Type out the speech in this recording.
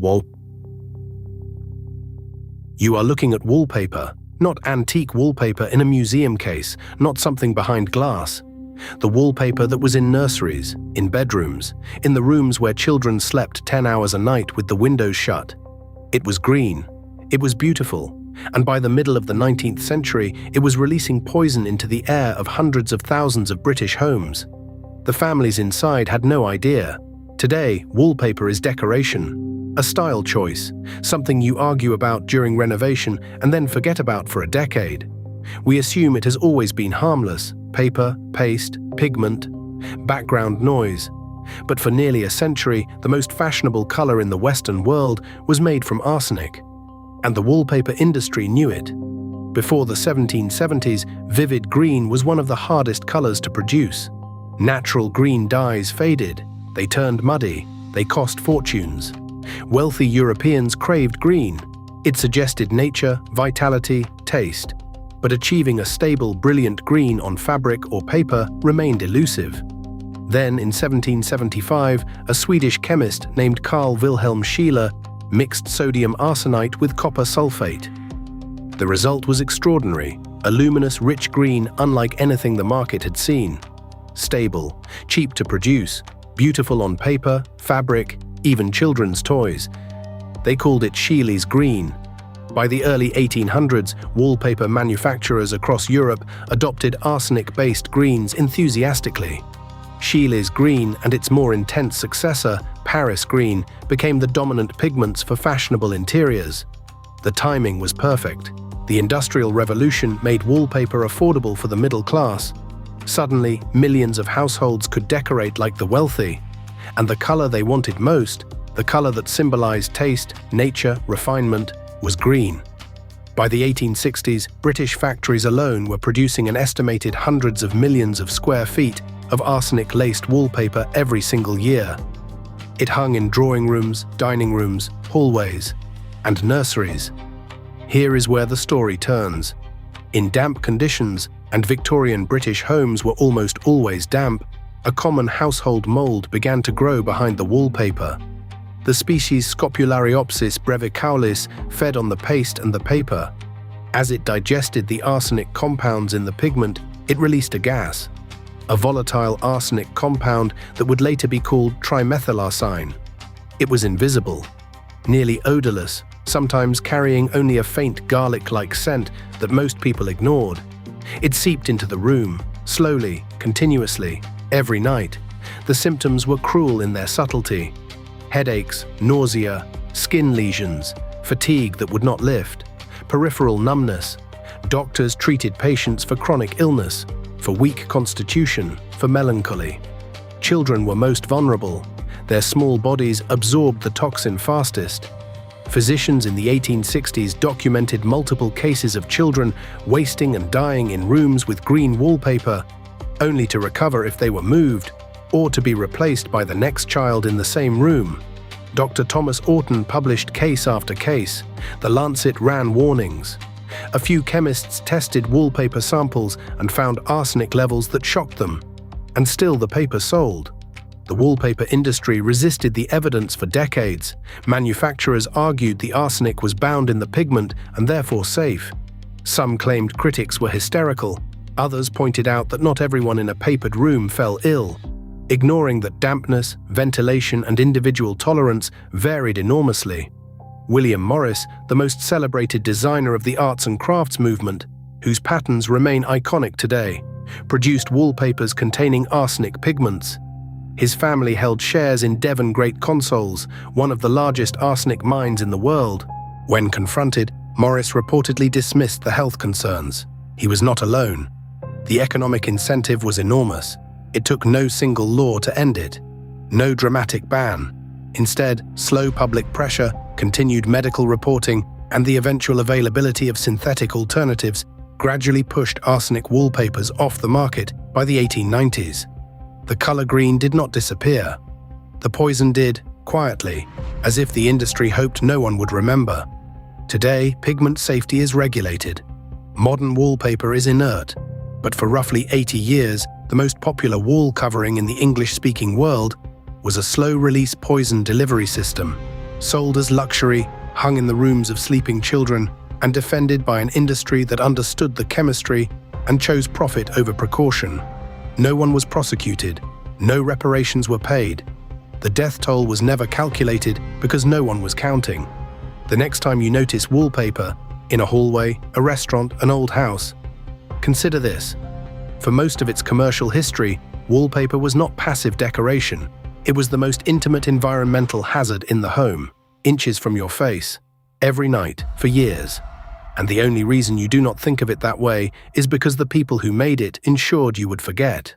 wall. You are looking at wallpaper, not antique wallpaper in a museum case, not something behind glass. The wallpaper that was in nurseries, in bedrooms, in the rooms where children slept 10 hours a night with the windows shut. It was green. It was beautiful. And by the middle of the 19th century, it was releasing poison into the air of hundreds of thousands of British homes. The families inside had no idea. Today, wallpaper is decoration, a style choice, something you argue about during renovation and then forget about for a decade. We assume it has always been harmless, paper, paste, pigment, background noise. But for nearly a century, the most fashionable color in the Western world was made from arsenic. And the wallpaper industry knew it. Before the 1770s, vivid green was one of the hardest colors to produce. Natural green dyes faded, they turned muddy, they cost fortunes. Wealthy Europeans craved green. It suggested nature, vitality, taste. But achieving a stable, brilliant green on fabric or paper remained elusive. Then, in 1775, a Swedish chemist named Carl Wilhelm Scheele mixed sodium arsenite with copper sulfate. The result was extraordinary, a luminous, rich green unlike anything the market had seen. Stable, cheap to produce, beautiful on paper, fabric, even children's toys. They called it Scheele's green. By the early 1800s, wallpaper manufacturers across Europe adopted arsenic-based greens enthusiastically. Scheele's green and its more intense successor, Paris green, became the dominant pigments for fashionable interiors. The timing was perfect. The Industrial Revolution made wallpaper affordable for the middle class. Suddenly, millions of households could decorate like the wealthy. And the color they wanted most, the color that symbolized taste, nature, refinement, was green. By the 1860s, British factories alone were producing an estimated hundreds of millions of square feet of arsenic-laced wallpaper every single year. It hung in drawing rooms, dining rooms, hallways, and nurseries. Here is where the story turns. In damp conditions, and Victorian British homes were almost always damp, a common household mold began to grow behind the wallpaper. The species Scopulariopsis brevicalis fed on the paste and the paper. As it digested the arsenic compounds in the pigment, it released a gas, a volatile arsenic compound that would later be called trimethylarsine. It was invisible, nearly odorless, sometimes carrying only a faint garlic-like scent that most people ignored. It seeped into the room, slowly, continuously, every night. The symptoms were cruel in their subtlety. Headaches, nausea, skin lesions, fatigue that would not lift, peripheral numbness. Doctors treated patients for chronic illness, for weak constitution, for melancholy. Children were most vulnerable. Their small bodies absorbed the toxin fastest. Physicians in the 1860s documented multiple cases of children wasting and dying in rooms with green wallpaper, only to recover if they were moved, or to be replaced by the next child in the same room. Dr. Thomas Orton published case after case. The Lancet ran warnings. A few chemists tested wallpaper samples and found arsenic levels that shocked them. And still the paper sold. The wallpaper industry resisted the evidence for decades. Manufacturers argued the arsenic was bound in the pigment and therefore safe. Some claimed critics were hysterical. Others pointed out that not everyone in a papered room fell ill, ignoring that dampness, ventilation, and individual tolerance varied enormously. William Morris, the most celebrated designer of the arts and crafts movement, whose patterns remain iconic today, produced wallpapers containing arsenic pigments. His family held shares in Devon Great Consols, one of the largest arsenic mines in the world. When confronted, Morris reportedly dismissed the health concerns. He was not alone. The economic incentive was enormous. It took no single law to end it. No dramatic ban. Instead, slow public pressure, continued medical reporting, and the eventual availability of synthetic alternatives gradually pushed arsenic wallpapers off the market by the 1890s. The color green did not disappear. The poison did, quietly, as if the industry hoped no one would remember. Today, pigment safety is regulated. Modern wallpaper is inert, but for roughly 80 years, the most popular wall covering in the English-speaking world was a slow-release poison delivery system, sold as luxury, hung in the rooms of sleeping children, and defended by an industry that understood the chemistry and chose profit over precaution. No one was prosecuted, no reparations were paid. The death toll was never calculated because no one was counting. The next time you notice wallpaper, in a hallway, a restaurant, an old house, consider this. For most of its commercial history, wallpaper was not passive decoration. It was the most intimate environmental hazard in the home, inches from your face, every night, for years. And the only reason you do not think of it that way is because the people who made it ensured you would forget.